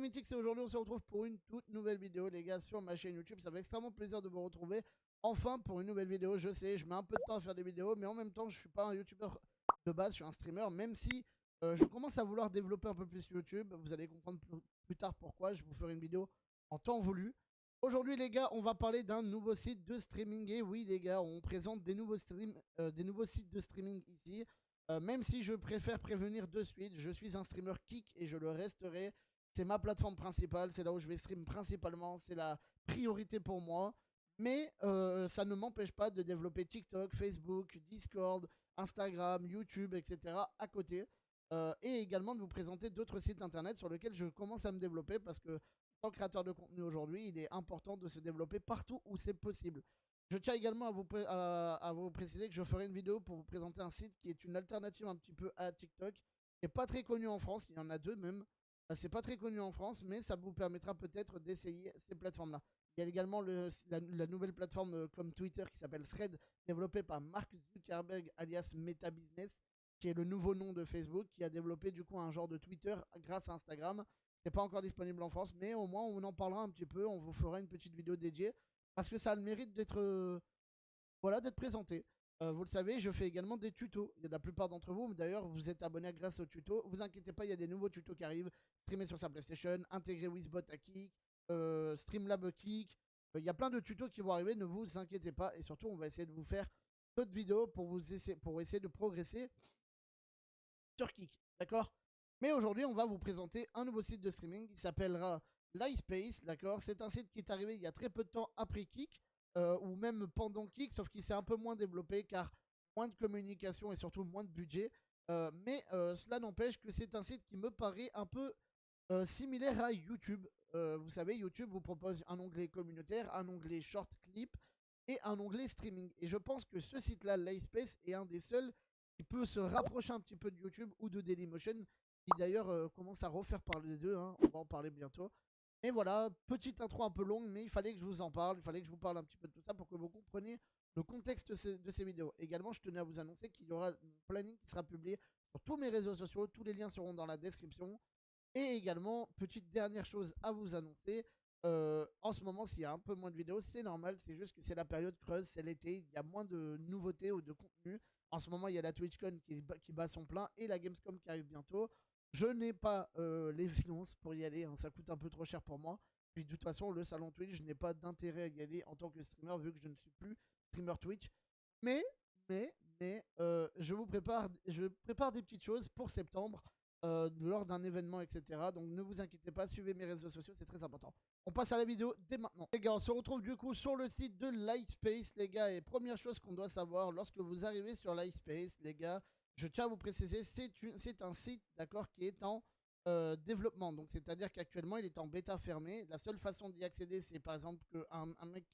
Mythics et aujourd'hui on se retrouve pour une toute nouvelle vidéo les gars sur ma chaîne YouTube. Ça fait extrêmement plaisir de vous retrouver enfin pour une nouvelle vidéo. Je sais, je mets un peu de temps à faire des vidéos mais en même temps je suis pas un youtubeur de base, je suis un streamer. Même si je commence à vouloir développer un peu plus YouTube, vous allez comprendre plus tard pourquoi. Je vous ferai une vidéo en temps voulu. Aujourd'hui les gars on va parler d'un nouveau site de streaming. Et oui les gars, on présente des nouveaux sites de streaming ici. Même si je préfère prévenir de suite, je suis un streamer kick et je le resterai. C'est ma plateforme principale, c'est là où je vais stream principalement, c'est la priorité pour moi. Mais ça ne m'empêche pas de développer TikTok, Facebook, Discord, Instagram, YouTube, etc. à côté. Et également de vous présenter d'autres sites internet sur lesquels je commence à me développer parce que, en tant que créateur de contenu aujourd'hui, il est important de se développer partout où c'est possible. Je tiens également à vous préciser que je ferai une vidéo pour vous présenter un site qui est une alternative un petit peu à TikTok, qui n'est pas très connu en France, il y en a deux même. C'est pas très connu en France, mais ça vous permettra peut-être d'essayer ces plateformes-là. Il y a également la nouvelle plateforme comme Twitter qui s'appelle Thread, développée par Mark Zuckerberg alias Meta Business, qui est le nouveau nom de Facebook, qui a développé du coup un genre de Twitter grâce à Instagram. C'est pas encore disponible en France, mais au moins on en parlera un petit peu, on vous fera une petite vidéo dédiée parce que ça a le mérite d'être voilà, d'être présenté. Vous le savez, je fais également des tutos. Il y a la plupart d'entre vous, d'ailleurs, vous êtes abonnés grâce aux tutos. Vous inquiétez pas, il y a des nouveaux tutos qui arrivent. Streamer sur sa PlayStation, intégrer Wizbot à Kick, Streamlab Kick. Il y a plein de tutos qui vont arriver, ne vous inquiétez pas. Et surtout, on va essayer de vous faire d'autres vidéos pour essayer de progresser sur Kick. D'accord? Mais aujourd'hui, on va vous présenter un nouveau site de streaming qui s'appellera Livespace. D'accord? C'est un site qui est arrivé il y a très peu de temps après Kick. Ou même pendant Kick, sauf qu'il s'est un peu moins développé car moins de communication et surtout moins de budget. Mais cela n'empêche que c'est un site qui me paraît un peu similaire à YouTube. Vous savez, YouTube vous propose un onglet communautaire, un onglet short clip et un onglet streaming. Et je pense que ce site-là, Livespace, est un des seuls qui peut se rapprocher un petit peu de YouTube ou de Dailymotion, qui d'ailleurs commence à refaire parler des deux, hein. On va en parler bientôt. Et voilà, petite intro un peu longue, mais il fallait que je vous en parle, il fallait que je vous parle un petit peu de tout ça pour que vous compreniez le contexte de ces vidéos. Également, je tenais à vous annoncer qu'il y aura un planning qui sera publié sur tous mes réseaux sociaux, tous les liens seront dans la description. Et également, petite dernière chose à vous annoncer, en ce moment, s'il y a un peu moins de vidéos, c'est normal, c'est juste que c'est la période creuse, c'est l'été, il y a moins de nouveautés ou de contenu. En ce moment, il y a la TwitchCon qui bat son plein et la Gamescom qui arrive bientôt. Je n'ai pas les finances pour y aller, hein, ça coûte un peu trop cher pour moi. Puis de toute façon, le salon Twitch, je n'ai pas d'intérêt à y aller en tant que streamer vu que je ne suis plus streamer Twitch. Mais, je prépare des petites choses pour septembre lors d'un événement, etc. Donc ne vous inquiétez pas, suivez mes réseaux sociaux, c'est très important. On passe à la vidéo dès maintenant. Les gars, on se retrouve du coup sur le site de Livespace, les gars. Et première chose qu'on doit savoir, lorsque vous arrivez sur Livespace, les gars, je tiens à vous préciser, c'est un site, d'accord, qui est en développement. Donc c'est-à-dire qu'actuellement, il est en bêta fermée. La seule façon d'y accéder, c'est par exemple qu'un mec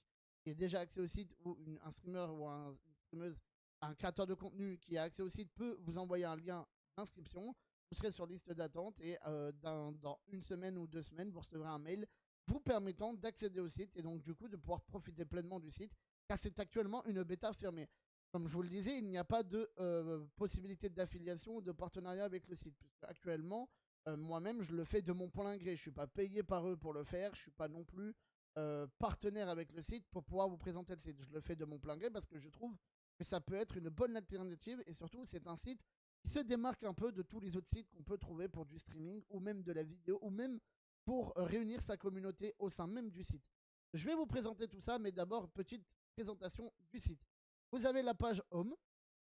qui a déjà accès au site ou un streamer ou une streameuse, un créateur de contenu qui a accès au site peut vous envoyer un lien d'inscription. Vous serez sur liste d'attente et dans une semaine ou 2 semaines, vous recevrez un mail vous permettant d'accéder au site et donc du coup de pouvoir profiter pleinement du site car c'est actuellement une bêta fermée. Comme je vous le disais, il n'y a pas de possibilité d'affiliation ou de partenariat avec le site. Puisque actuellement, moi-même, je le fais de mon plein gré. Je ne suis pas payé par eux pour le faire. Je ne suis pas non plus partenaire avec le site pour pouvoir vous présenter le site. Je le fais de mon plein gré parce que je trouve que ça peut être une bonne alternative. Et surtout, c'est un site qui se démarque un peu de tous les autres sites qu'on peut trouver pour du streaming ou même de la vidéo ou même pour réunir sa communauté au sein même du site. Je vais vous présenter tout ça, mais d'abord, petite présentation du site. Vous avez la page Home,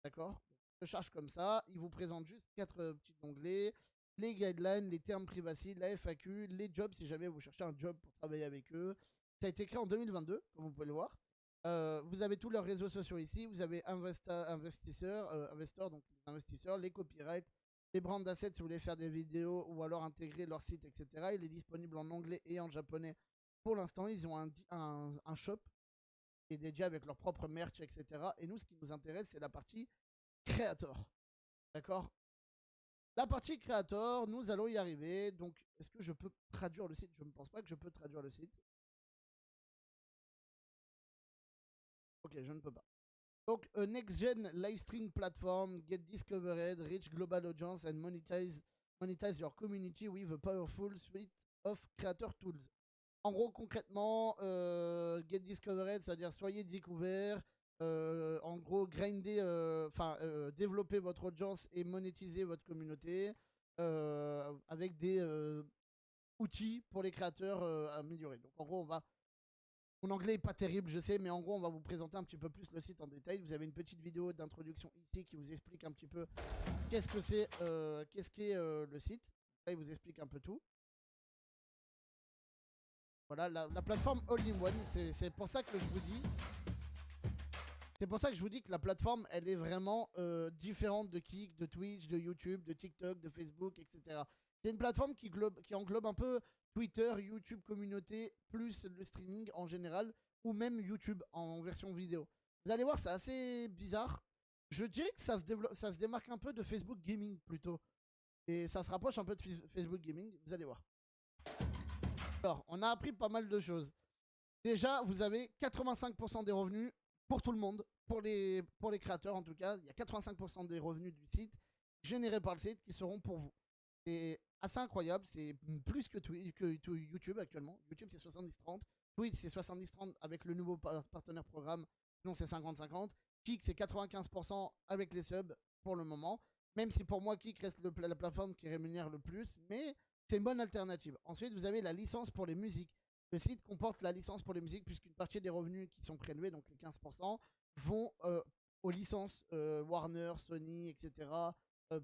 d'accord? Je charge comme ça. Il vous présente juste 4 petits onglets. Les guidelines, les termes privacy, la FAQ, les jobs si jamais vous cherchez un job pour travailler avec eux. Ça a été créé en 2022, comme vous pouvez le voir. Vous avez tous leurs réseaux sociaux ici. Vous avez investisseurs, donc les investisseurs, les copyrights, les brand assets si vous voulez faire des vidéos ou alors intégrer leur site, etc. Il est disponible en anglais et en japonais. Pour l'instant, ils ont un shop qui est dédié avec leur propre merch, etc. Et nous, ce qui nous intéresse, c'est la partie créateur. D'accord? La partie créateur, nous allons y arriver. Donc, est-ce que je peux traduire le site? Je ne pense pas que je peux traduire le site. Ok, je ne peux pas. Donc, a next-gen live stream platform, get discovered, reach global audience and monetize your community with a powerful suite of Creator Tools. En gros, concrètement, get discovered, c'est-à-dire soyez découverts. En gros, grinder, développer votre audience et monétiser votre communauté avec des outils pour les créateurs améliorés. Donc en gros, mon anglais est pas terrible, je sais, mais en gros, on va vous présenter un petit peu plus le site en détail. Vous avez une petite vidéo d'introduction ici qui vous explique un petit peu qu'est-ce qu'est le site. Là, il vous explique un peu tout. Voilà, la plateforme All-in-One, c'est pour ça que je vous dis. C'est pour ça que je vous dis que la plateforme, elle est vraiment différente de Kik, de Twitch, de YouTube, de TikTok, de Facebook, etc. C'est une plateforme qui englobe un peu Twitter, YouTube communauté, plus le streaming en général, ou même YouTube en version vidéo. Vous allez voir, c'est assez bizarre. Je dirais que ça se démarque un peu de Facebook Gaming plutôt. Et ça se rapproche un peu de Facebook Gaming, vous allez voir. Alors, on a appris pas mal de choses. Déjà, vous avez 85% des revenus pour tout le monde, pour les créateurs en tout cas. Il y a 85% des revenus du site générés par le site qui seront pour vous. C'est assez incroyable, c'est plus que YouTube actuellement. YouTube c'est 70-30, Twitch c'est 70-30 avec le nouveau partenaire programme, sinon c'est 50-50. Kik c'est 95% avec les subs pour le moment. Même si pour moi Kik reste la plateforme qui rémunère le plus, mais c'est une bonne alternative. Ensuite vous avez la licence pour les musiques. Le site comporte la licence pour les musiques puisqu'une partie des revenus qui sont prélevés, donc les 15%, vont aux licences Warner, Sony, etc.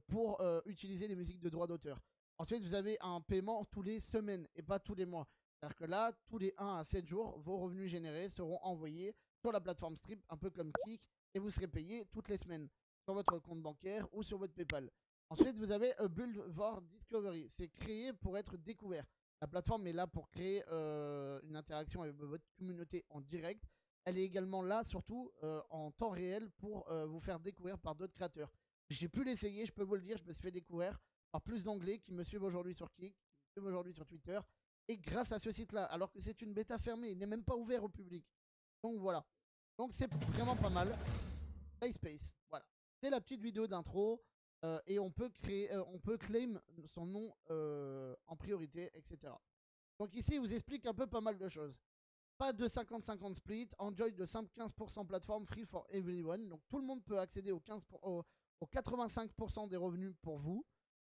Pour utiliser les musiques de droit d'auteur. Ensuite, vous avez un paiement tous les semaines et pas tous les mois. C'est-à-dire que là, tous les 1 à 7 jours, vos revenus générés seront envoyés sur la plateforme Strip, un peu comme Kik, et vous serez payé toutes les semaines sur votre compte bancaire ou sur votre PayPal. Ensuite, vous avez Boulevard Discovery. C'est créé pour être découvert. La plateforme est là pour créer une interaction avec votre communauté en direct. Elle est également là, surtout en temps réel, pour vous faire découvrir par d'autres créateurs. J'ai pu l'essayer, je peux vous le dire, je me suis fait découvrir par plus d'anglais qui me suivent aujourd'hui sur Kik, qui me suivent aujourd'hui sur Twitter. Et grâce à ce site-là, alors que c'est une bêta fermée, il n'est même pas ouvert au public. Donc voilà. Donc c'est vraiment pas mal. PlaySpace, voilà. C'est la petite vidéo d'intro. Et on peut claim son nom en priorité, etc. Donc ici, il vous explique un peu pas mal de choses. Pas de 50-50 split, enjoy de 15% plateforme free for everyone. Donc tout le monde peut accéder aux 85% des revenus pour vous.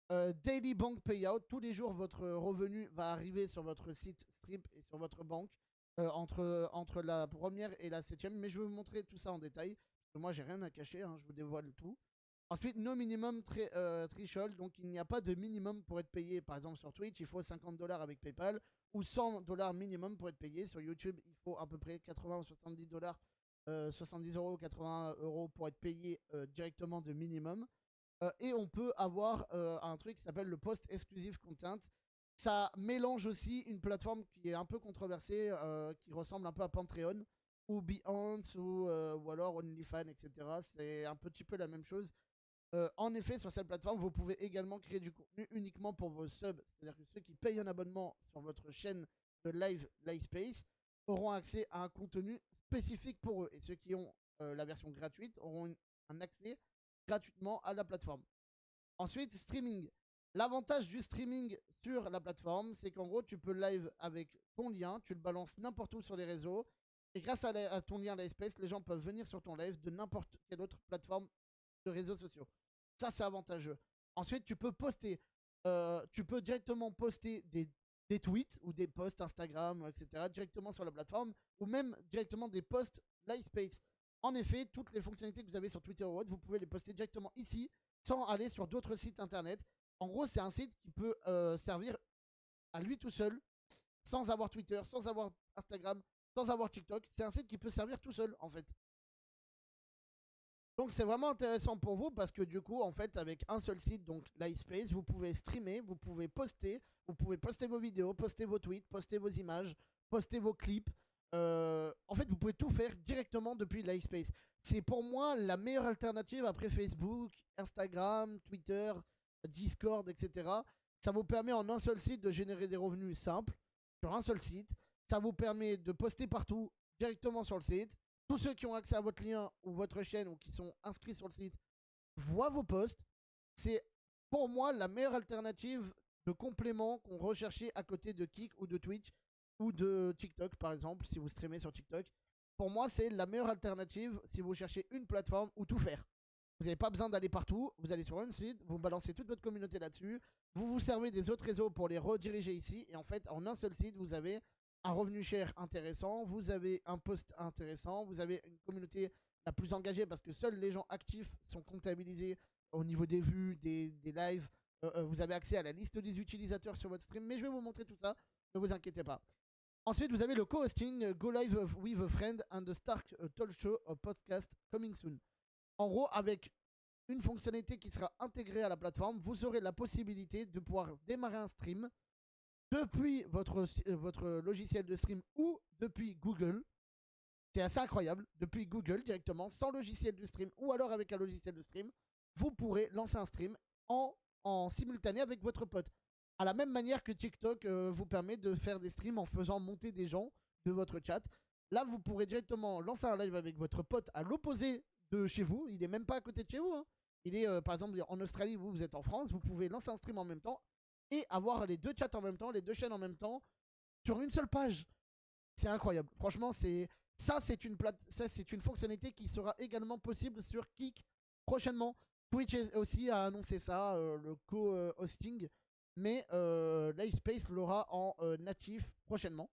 Daily bank payout, tous les jours votre revenu va arriver sur votre site Strip et sur votre banque entre la première et la 7ème. Mais je vais vous montrer tout ça en détail. Parce que moi j'ai rien à cacher, hein, je vous dévoile tout. Ensuite, no minimum threshold, donc il n'y a pas de minimum pour être payé. Par exemple, sur Twitch, il faut 50$ avec PayPal ou 100$ minimum pour être payé. Sur YouTube, il faut à peu près 80 ou 70$, 70€, 80€ pour être payé directement de minimum. Et on peut avoir un truc qui s'appelle le post exclusive content. Ça mélange aussi une plateforme qui est un peu controversée, qui ressemble un peu à Patreon ou Behance ou alors OnlyFans, etc. C'est un petit peu la même chose. En effet, sur cette plateforme, vous pouvez également créer du contenu uniquement pour vos subs. C'est-à-dire que ceux qui payent un abonnement sur votre chaîne de live Livespace auront accès à un contenu spécifique pour eux. Et ceux qui ont la version gratuite auront un accès gratuitement à la plateforme. Ensuite, streaming. L'avantage du streaming sur la plateforme, c'est qu'en gros, tu peux live avec ton lien, tu le balances n'importe où sur les réseaux. Et grâce à ton lien Livespace, les gens peuvent venir sur ton live de n'importe quelle autre plateforme de réseaux sociaux. Ça, c'est avantageux. Ensuite, tu peux directement poster des tweets ou des posts Instagram, etc. directement sur la plateforme ou même directement des posts Livespace. En effet, toutes les fonctionnalités que vous avez sur Twitter ou autre, vous pouvez les poster directement ici sans aller sur d'autres sites internet. En gros, c'est un site qui peut servir à lui tout seul, sans avoir Twitter, sans avoir Instagram, sans avoir TikTok. C'est un site qui peut servir tout seul, en fait. Donc c'est vraiment intéressant pour vous parce que du coup, en fait, avec un seul site, donc Livespace, vous pouvez streamer, vous pouvez poster vos vidéos, poster vos tweets, poster vos images, poster vos clips. En fait, vous pouvez tout faire directement depuis Livespace. C'est pour moi la meilleure alternative après Facebook, Instagram, Twitter, Discord, etc. Ça vous permet en un seul site de générer des revenus simples sur un seul site. Ça vous permet de poster partout directement sur le site. Tous ceux qui ont accès à votre lien ou votre chaîne ou qui sont inscrits sur le site voient vos posts. C'est pour moi la meilleure alternative de complément qu'on recherchait à côté de Kick ou de Twitch ou de TikTok par exemple, si vous streamez sur TikTok. Pour moi, c'est la meilleure alternative si vous cherchez une plateforme où tout faire. Vous n'avez pas besoin d'aller partout, vous allez sur un site, vous balancez toute votre communauté là-dessus, vous vous servez des autres réseaux pour les rediriger ici, et en fait, en un seul site, vous avez un revenu share intéressant, vous avez un post intéressant, vous avez une communauté la plus engagée parce que seuls les gens actifs sont comptabilisés au niveau des vues, des lives. Vous avez accès à la liste des utilisateurs sur votre stream, mais je vais vous montrer tout ça, ne vous inquiétez pas. Ensuite, vous avez le co-hosting, Go Live with a Friend and the Start Talk Show podcast coming soon. En gros, avec une fonctionnalité qui sera intégrée à la plateforme, vous aurez la possibilité de pouvoir démarrer un stream depuis votre logiciel de stream ou depuis Google. C'est assez incroyable, depuis Google directement, sans logiciel de stream ou alors avec un logiciel de stream, vous pourrez lancer un stream en simultané avec votre pote. À la même manière que TikTok vous permet de faire des streams en faisant monter des gens de votre chat. Là, vous pourrez directement lancer un live avec votre pote à l'opposé de chez vous. Il n'est même pas à côté de chez vous. Hein. Il est, par exemple, en Australie, vous êtes en France. Vous pouvez lancer un stream en même temps et avoir les deux chats en même temps, les deux chaînes en même temps, sur une seule page. C'est incroyable. Franchement, ça, c'est une fonctionnalité qui sera également possible sur Kick prochainement. Twitch aussi a annoncé ça, le co-hosting. Mais Livespace l'aura en natif prochainement.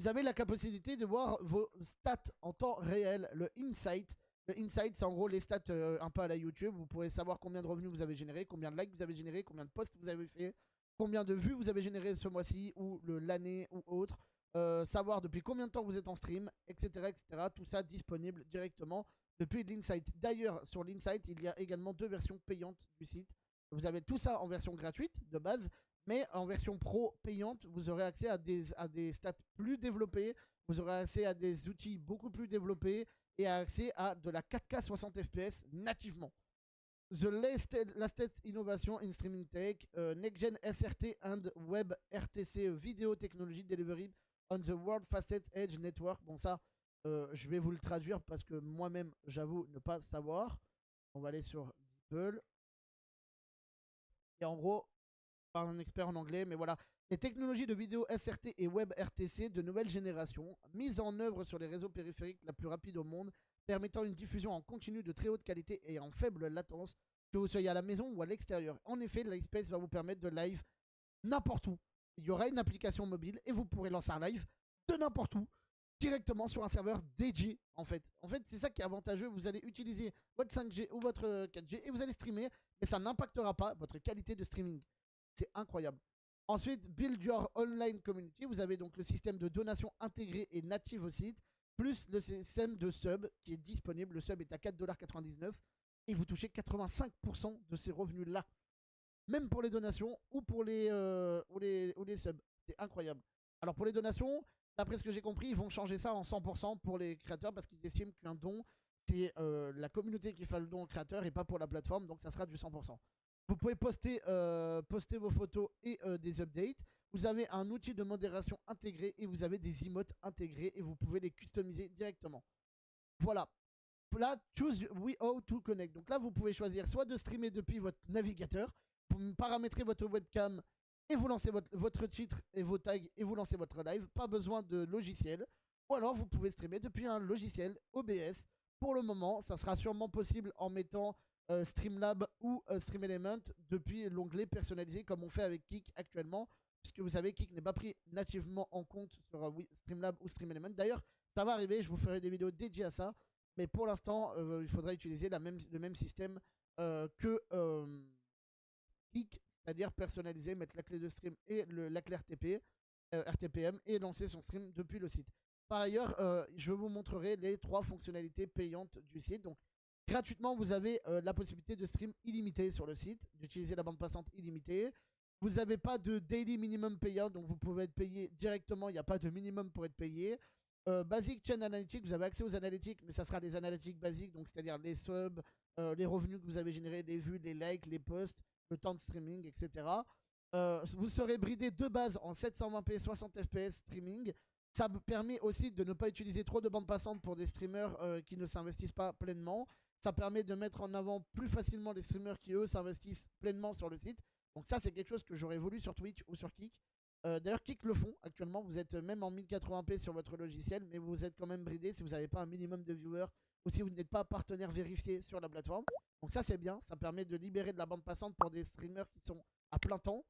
Vous avez la capacité de voir vos stats en temps réel, le Insight. Le Insight, c'est en gros les stats un peu à la YouTube. Vous pourrez savoir combien de revenus vous avez généré, combien de likes vous avez généré, combien de posts vous avez fait, combien de vues vous avez généré ce mois-ci ou l'année ou autre. Savoir depuis combien de temps vous êtes en stream, etc., etc. Tout ça disponible directement depuis l'Insight. D'ailleurs, sur l'Insight, il y a également 2 versions payantes du site. Vous avez tout ça en version gratuite de base, mais en version pro payante, vous aurez accès à des stats plus développées, vous aurez accès à des outils beaucoup plus développés et accès à de la 4K 60 FPS nativement. The latest innovation in streaming tech, next-gen SRT and web RTC video technology delivered on the world fastest edge network. Bon ça, je vais vous le traduire parce que moi-même, j'avoue ne pas savoir. On va aller sur Google. Et en gros, pas un expert en anglais, mais voilà. Les technologies de vidéo SRT et web RTC de nouvelle génération, mises en œuvre sur les réseaux périphériques la plus rapide au monde, permettant une diffusion en continu de très haute qualité et en faible latence, que vous soyez à la maison ou à l'extérieur. En effet, Livespace va vous permettre de live n'importe où. Il y aura une application mobile et vous pourrez lancer un live de n'importe où, directement sur un serveur dédié en fait. En fait, c'est ça qui est avantageux. Vous allez utiliser votre 5G ou votre 4G et vous allez streamer, mais ça n'impactera pas votre qualité de streaming. C'est incroyable. Ensuite, Build Your Online Community. Vous avez donc le système de donation intégré et natif au site, plus le système de sub qui est disponible. Le sub est à 4,99$ et vous touchez 85% de ces revenus-là. Même pour les donations ou pour les subs. C'est incroyable. Alors pour les donations, d'après ce que j'ai compris, ils vont changer ça en 100% pour les créateurs parce qu'ils estiment qu'un don, c'est la communauté qui fait le don au créateur et pas pour la plateforme, donc ça sera du 100%. Vous pouvez poster vos photos et des updates. Vous avez un outil de modération intégré et vous avez des emotes intégrés et vous pouvez les customiser directement. Voilà. Là, choose how to connect. Donc là, vous pouvez choisir soit de streamer depuis votre navigateur, vous paramétrez votre webcam et vous lancez votre titre et vos tags et vous lancez votre live. Pas besoin de logiciel. Ou alors, vous pouvez streamer depuis un logiciel OBS. Pour le moment, ça sera sûrement possible en mettant Streamlab ou StreamElement depuis l'onglet personnalisé comme on fait avec Kick actuellement, puisque vous savez Kick n'est pas pris nativement en compte sur Streamlab ou StreamElement. D'ailleurs, ça va arriver, je vous ferai des vidéos dédiées à ça, mais pour l'instant, il faudra utiliser le même système que Kick, c'est-à-dire personnaliser, mettre la clé de stream et la clé RTPM et lancer son stream depuis le site. Par ailleurs, je vous montrerai les 3 fonctionnalités payantes du site. Donc, gratuitement, vous avez la possibilité de stream illimité sur le site, d'utiliser la bande passante illimitée. Vous n'avez pas de daily minimum payout, donc vous pouvez être payé directement, il n'y a pas de minimum pour être payé. Basic Chain Analytics, vous avez accès aux analytics, mais ça sera des analytics basiques, donc c'est-à-dire les subs, les revenus que vous avez générés, les vues, les likes, les posts, le temps de streaming, etc. Vous serez bridé de base en 720p 60 fps streaming. Ça permet aussi de ne pas utiliser trop de bandes passantes pour des streamers qui ne s'investissent pas pleinement. Ça permet de mettre en avant plus facilement les streamers qui, eux, s'investissent pleinement sur le site. Donc ça, c'est quelque chose que j'aurais voulu sur Twitch ou sur Kick. D'ailleurs, Kick le font actuellement. Vous êtes même en 1080p sur votre logiciel, mais vous êtes quand même bridé si vous n'avez pas un minimum de viewers ou si vous n'êtes pas partenaire vérifié sur la plateforme. Donc ça, c'est bien. Ça permet de libérer de la bande passante pour des streamers qui sont à plein temps.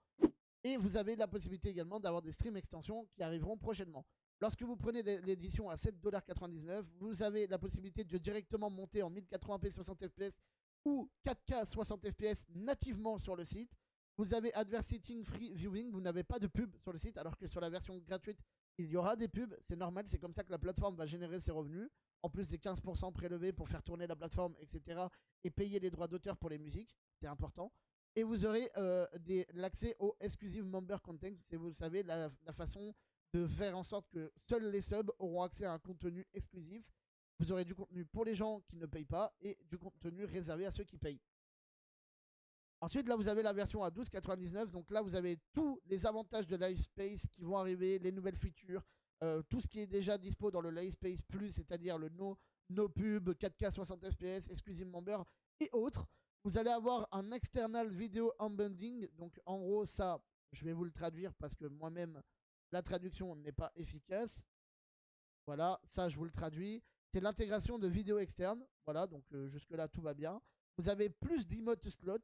Et vous avez la possibilité également d'avoir des streams extensions qui arriveront prochainement. Lorsque vous prenez l'édition à 7,99$, vous avez la possibilité de directement monter en 1080p 60 fps ou 4K 60 fps nativement sur le site. Vous avez Advertising Free Viewing, vous n'avez pas de pub sur le site, alors que sur la version gratuite, il y aura des pubs. C'est normal, c'est comme ça que la plateforme va générer ses revenus, en plus des 15% prélevés pour faire tourner la plateforme, etc. Et payer les droits d'auteur pour les musiques, c'est important. Et vous aurez l'accès au Exclusive Member Content, c'est, vous le savez, la façon de faire en sorte que seuls les subs auront accès à un contenu exclusif. Vous aurez du contenu pour les gens qui ne payent pas et du contenu réservé à ceux qui payent. Ensuite, là, vous avez la version à 12,99$. Donc là, vous avez tous les avantages de Livespace qui vont arriver, les nouvelles features, tout ce qui est déjà dispo dans le Livespace Plus, c'est-à-dire le no pub, 4K 60 fps, exclusive member et autres. Vous allez avoir un external video unbundling. Donc en gros, ça, je vais vous le traduire parce que moi-même, la traduction n'est pas efficace. Voilà, ça, je vous le traduis. C'est l'intégration de vidéos externes. Voilà, donc jusque-là, tout va bien. Vous avez plus d'emote slots.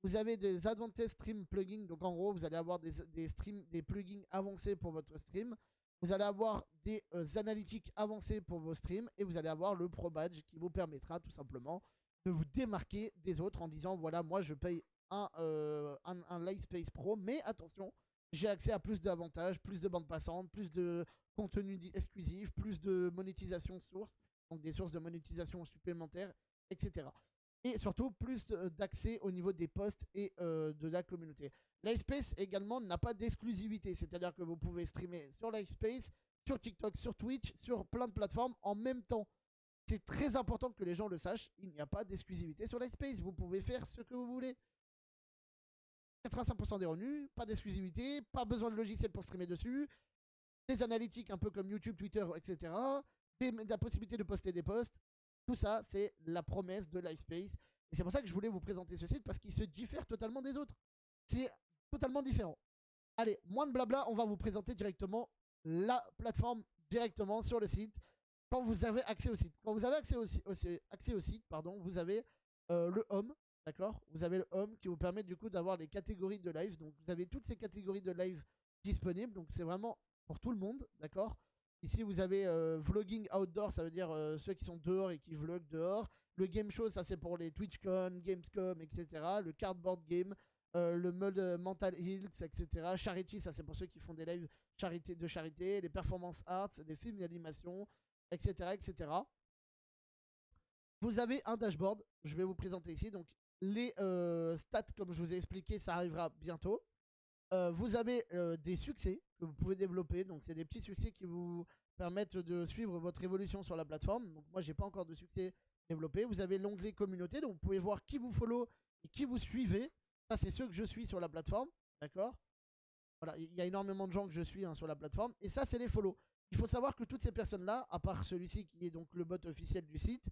Vous avez des Advanced Stream Plugins. Donc en gros, vous allez avoir des plugins avancés pour votre stream. Vous allez avoir des analytiques avancés pour vos streams. Et vous allez avoir le Pro Badge qui vous permettra tout simplement de vous démarquer des autres en disant voilà, moi je paye un Livespace Pro. Mais attention, j'ai accès à plus d'avantages, plus de bandes passantes, plus de contenu exclusif, plus de monétisation source. Donc des sources de monétisation supplémentaires, etc. Et surtout plus d'accès au niveau des posts et de la communauté. Livespace également n'a pas d'exclusivité, c'est-à-dire que vous pouvez streamer sur Livespace, sur TikTok, sur Twitch, sur plein de plateformes en même temps. C'est très important que les gens le sachent, il n'y a pas d'exclusivité sur Livespace, vous pouvez faire ce que vous voulez. 85% des revenus, pas d'exclusivité, pas besoin de logiciel pour streamer dessus, des analytiques un peu comme YouTube, Twitter, etc. La possibilité de poster des posts. Tout ça, c'est la promesse de Livespace. Et c'est pour ça que je voulais vous présenter ce site, parce qu'il se diffère totalement des autres. C'est totalement différent. Allez, moins de blabla, on va vous présenter directement la plateforme directement sur le site. Quand vous avez accès au site. Quand vous avez accès au site, pardon, vous avez le home, d'accord. Vous avez le home qui vous permet du coup d'avoir les catégories de live. Donc vous avez toutes ces catégories de live disponibles. Donc c'est vraiment pour tout le monde, d'accord. Ici, vous avez vlogging outdoor, ça veut dire ceux qui sont dehors et qui vloguent dehors. Le game show, ça c'est pour les TwitchCon, Gamescom, etc. Le cardboard game, le mode mental health, etc. Charity, ça c'est pour ceux qui font des lives de charité. Les performance arts, des films d'animation, etc., etc. Vous avez un dashboard, je vais vous présenter ici. Donc les stats, comme je vous ai expliqué, ça arrivera bientôt. Vous avez des succès que vous pouvez développer. Donc, c'est des petits succès qui vous permettent de suivre votre évolution sur la plateforme. Donc, moi, j'ai pas encore de succès développé. Vous avez l'onglet communauté. Donc, vous pouvez voir qui vous follow et qui vous suivez. Ça, c'est ceux que je suis sur la plateforme. D'accord. Voilà, il y a énormément de gens que je suis sur la plateforme. Et ça, c'est les follow. Il faut savoir que toutes ces personnes-là, à part celui-ci qui est donc le bot officiel du site,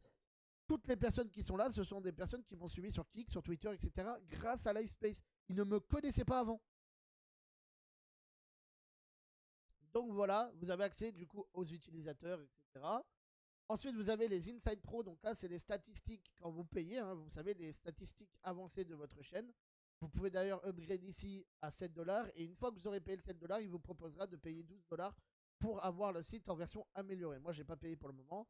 toutes les personnes qui sont là, ce sont des personnes qui m'ont suivi sur Kik, sur Twitter, etc. grâce à Livespace. Ils ne me connaissaient pas avant. Donc voilà, vous avez accès du coup aux utilisateurs, etc. Ensuite, vous avez les Inside Pro. Donc là, c'est les statistiques quand vous payez. Vous savez, les statistiques avancées de votre chaîne. Vous pouvez d'ailleurs upgrade ici à 7$. Et une fois que vous aurez payé le 7$, il vous proposera de payer 12$ pour avoir le site en version améliorée. Moi, je n'ai pas payé pour le moment.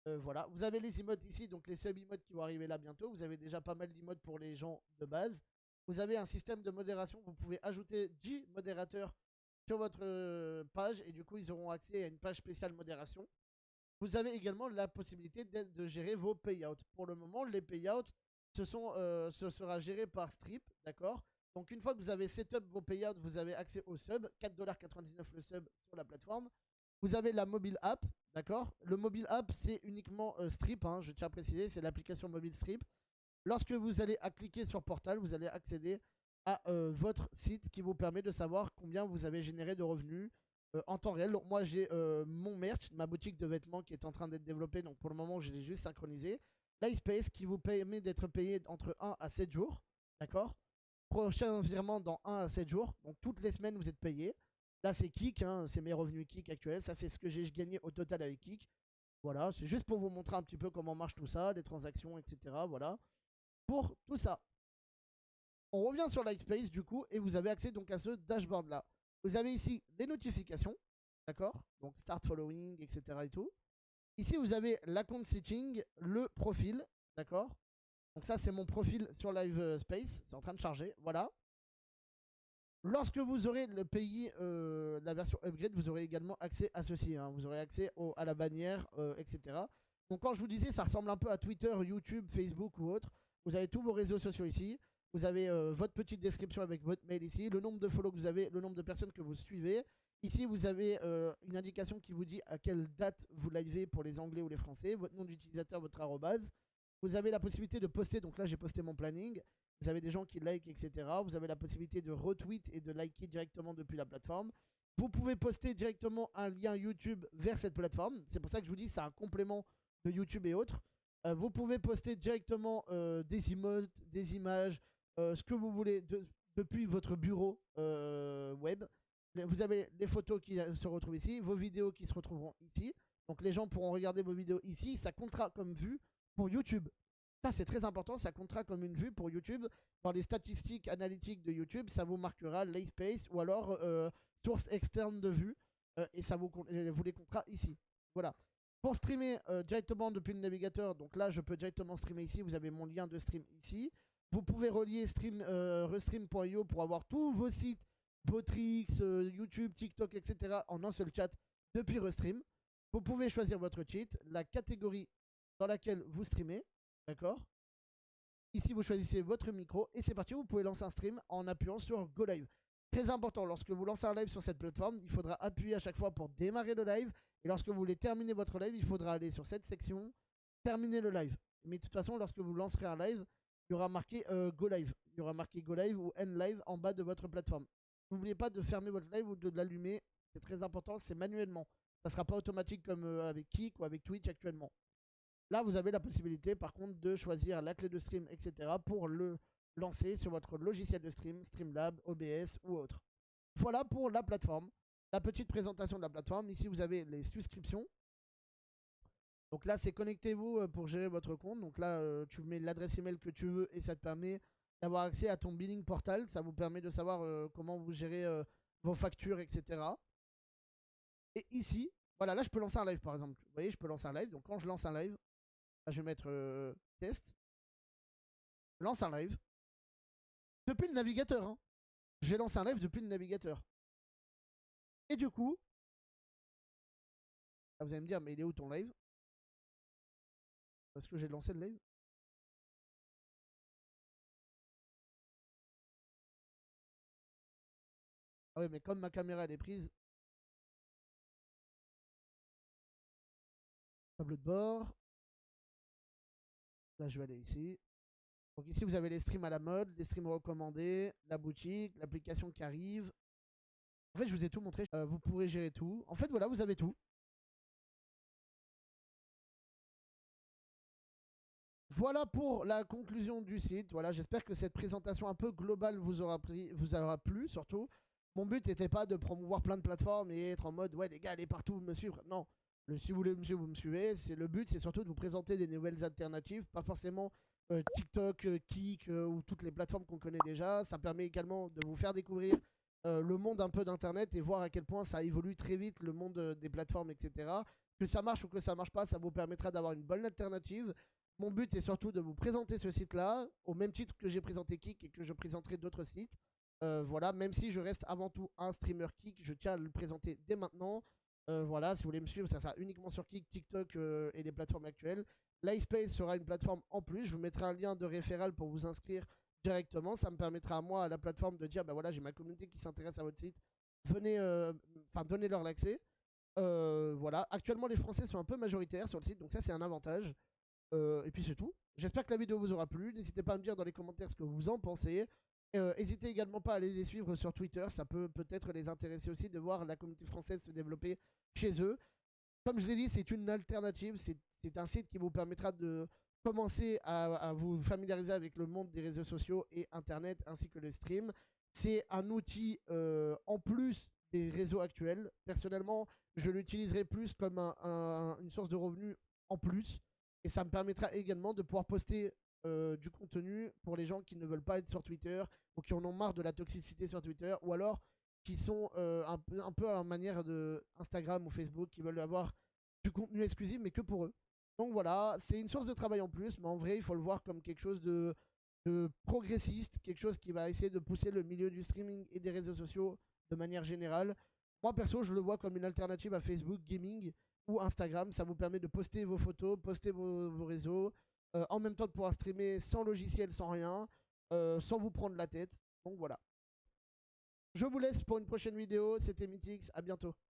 Voilà. Vous avez les emotes ici, donc les sub-emotes qui vont arriver là bientôt. Vous avez déjà pas mal d'emotes pour les gens de base. Vous avez un système de modération. Vous pouvez ajouter 10 modérateurs sur votre page et du coup ils auront accès à une page spéciale modération. Vous avez également la possibilité de gérer vos payouts. Pour le moment, les payouts ce sera géré par Strip, d'accord. Donc une fois que vous avez setup vos payouts, vous avez accès au sub, 4,99$ le sub sur la plateforme. Vous avez la mobile app, d'accord. Le mobile app c'est uniquement Strip, je tiens à préciser, c'est l'application mobile Strip. Lorsque vous allez cliquer sur Portal, vous allez accéder à votre site qui vous permet de savoir combien vous avez généré de revenus en temps réel. Donc moi j'ai mon merch, ma boutique de vêtements qui est en train d'être développée. Donc pour le moment je l'ai juste synchronisé. Livespace qui vous permet d'être payé entre 1 à 7 jours. D'accord. Prochain virement dans 1 à 7 jours. Donc toutes les semaines, vous êtes payé. Là, c'est Kik, hein, c'est mes revenus Kik actuels. Ça, c'est ce que j'ai gagné au total avec Kik. Voilà, c'est juste pour vous montrer un petit peu comment marche tout ça, les transactions, etc. Voilà. Pour tout ça. On revient sur Lightspace du coup et vous avez accès donc à ce dashboard là. Vous avez ici les notifications, d'accord? Donc start following, etc. et tout. Ici vous avez l'account setting, le profil, d'accord? Donc ça c'est mon profil sur Livespace, c'est en train de charger, voilà. Lorsque vous aurez le pays, la version upgrade, vous aurez également accès à ceci, hein. Vous aurez accès à la bannière, etc. Donc quand je vous disais ça ressemble un peu à Twitter, YouTube, Facebook ou autre, vous avez tous vos réseaux sociaux ici. Vous avez votre petite description avec votre mail ici, le nombre de follow que vous avez, le nombre de personnes que vous suivez. Ici, vous avez une indication qui vous dit à quelle date vous livez pour les Anglais ou les Français, votre nom d'utilisateur, votre arrobase. Vous avez la possibilité de poster, donc là j'ai posté mon planning. Vous avez des gens qui like, etc. Vous avez la possibilité de retweet et de liker directement depuis la plateforme. Vous pouvez poster directement un lien YouTube vers cette plateforme. C'est pour ça que je vous dis c'est un complément de YouTube et autres. Vous pouvez poster directement des emotes, des images, ce que vous voulez depuis votre bureau web. Vous avez les photos qui se retrouvent ici, vos vidéos qui se retrouveront ici. Donc les gens pourront regarder vos vidéos ici. Ça comptera comme vue pour YouTube. Ça, c'est très important, ça comptera comme une vue pour YouTube. Dans les statistiques analytiques de YouTube, ça vous marquera Lightspace ou alors source externe de vue. Et ça vous les comptera ici. Voilà. Pour streamer directement depuis le navigateur, donc là, je peux directement streamer ici. Vous avez mon lien de stream ici. Vous pouvez relier restream.io pour avoir tous vos sites, Botrix, YouTube, TikTok, etc. en un seul chat depuis Restream. Vous pouvez choisir votre cheat, la catégorie dans laquelle vous streamez. D'accord? Ici, vous choisissez votre micro et c'est parti. Vous pouvez lancer un stream en appuyant sur Go Live. Très important, lorsque vous lancez un live sur cette plateforme, il faudra appuyer à chaque fois pour démarrer le live. Et lorsque vous voulez terminer votre live, il faudra aller sur cette section, terminer le live. Mais de toute façon, lorsque vous lancerez un live, il y aura marqué Go Live. Il y aura marqué Go Live ou End Live en bas de votre plateforme. N'oubliez pas de fermer votre live ou de l'allumer. C'est très important, c'est manuellement. Ça ne sera pas automatique comme avec Kik ou avec Twitch actuellement. Là, vous avez la possibilité, par contre, de choisir la clé de stream, etc. pour le lancer sur votre logiciel de stream, Streamlab, OBS ou autre. Voilà pour la plateforme. La petite présentation de la plateforme. Ici, vous avez les souscriptions. Donc là, c'est connectez-vous pour gérer votre compte. Donc là, tu mets l'adresse email que tu veux et ça te permet d'avoir accès à ton billing portal. Ça vous permet de savoir comment vous gérez vos factures, etc. Et ici, voilà, là, je peux lancer un live, par exemple. Vous voyez, je peux lancer un live. Donc quand je lance un live, là, je vais mettre test. Je lance un live. Depuis le navigateur. Hein. J'ai lancé un live depuis le navigateur. Et du coup, là, vous allez me dire, mais il est où ton live? Parce que j'ai lancé le live. Ah ouais, mais comme ma caméra elle est prise, tableau de bord. Là, je vais aller ici. Donc ici, vous avez les streams à la mode, les streams recommandés, la boutique, l'application qui arrive. En fait, je vous ai tout montré. Vous pourrez gérer tout. En fait, voilà, vous avez tout. Voilà pour la conclusion du site. Voilà, j'espère que cette présentation un peu globale vous aura plu, surtout. Mon but n'était pas de promouvoir plein de plateformes et être en mode ouais les gars allez partout me suivre. Non, si vous voulez me suivre, vous me suivez. Le but c'est surtout de vous présenter des nouvelles alternatives, pas forcément TikTok, Kik ou toutes les plateformes qu'on connaît déjà. Ça permet également de vous faire découvrir le monde un peu d'internet et voir à quel point ça évolue très vite le monde des plateformes, etc. Que ça marche ou que ça marche pas, ça vous permettra d'avoir une bonne alternative. Mon but est surtout de vous présenter ce site-là, au même titre que j'ai présenté Kik et que je présenterai d'autres sites. Voilà, même si je reste avant tout un streamer Kik, je tiens à le présenter dès maintenant. Voilà, si vous voulez me suivre, ça sera uniquement sur Kik, TikTok et les plateformes actuelles. Livespace sera une plateforme en plus. Je vous mettrai un lien de référal pour vous inscrire directement. Ça me permettra à moi, à la plateforme, de dire bah voilà, j'ai ma communauté qui s'intéresse à votre site. Venez, donnez-leur l'accès. Voilà, actuellement les Français sont un peu majoritaires sur le site, donc ça c'est un avantage. Et puis c'est tout. J'espère que la vidéo vous aura plu. N'hésitez pas à me dire dans les commentaires ce que vous en pensez. N'hésitez également pas à aller les suivre sur Twitter. Ça peut peut-être les intéresser aussi de voir la communauté française se développer chez eux. Comme je l'ai dit, c'est une alternative. C'est un site qui vous permettra de commencer à vous familiariser avec le monde des réseaux sociaux et Internet ainsi que le stream. C'est un outil en plus des réseaux actuels. Personnellement, je l'utiliserai plus comme une source de revenus en plus. Et ça me permettra également de pouvoir poster du contenu pour les gens qui ne veulent pas être sur Twitter ou qui en ont marre de la toxicité sur Twitter ou alors qui sont un peu à la manière de Instagram ou Facebook, qui veulent avoir du contenu exclusif mais que pour eux. Donc voilà, c'est une source de travail en plus, mais en vrai, il faut le voir comme quelque chose de progressiste, quelque chose qui va essayer de pousser le milieu du streaming et des réseaux sociaux de manière générale. Moi, perso, je le vois comme une alternative à Facebook Gaming ou Instagram. Ça vous permet de poster vos photos, poster vos réseaux, en même temps de pouvoir streamer sans logiciel, sans rien, sans vous prendre la tête. Donc voilà. Je vous laisse pour une prochaine vidéo. C'était Mythix, à bientôt.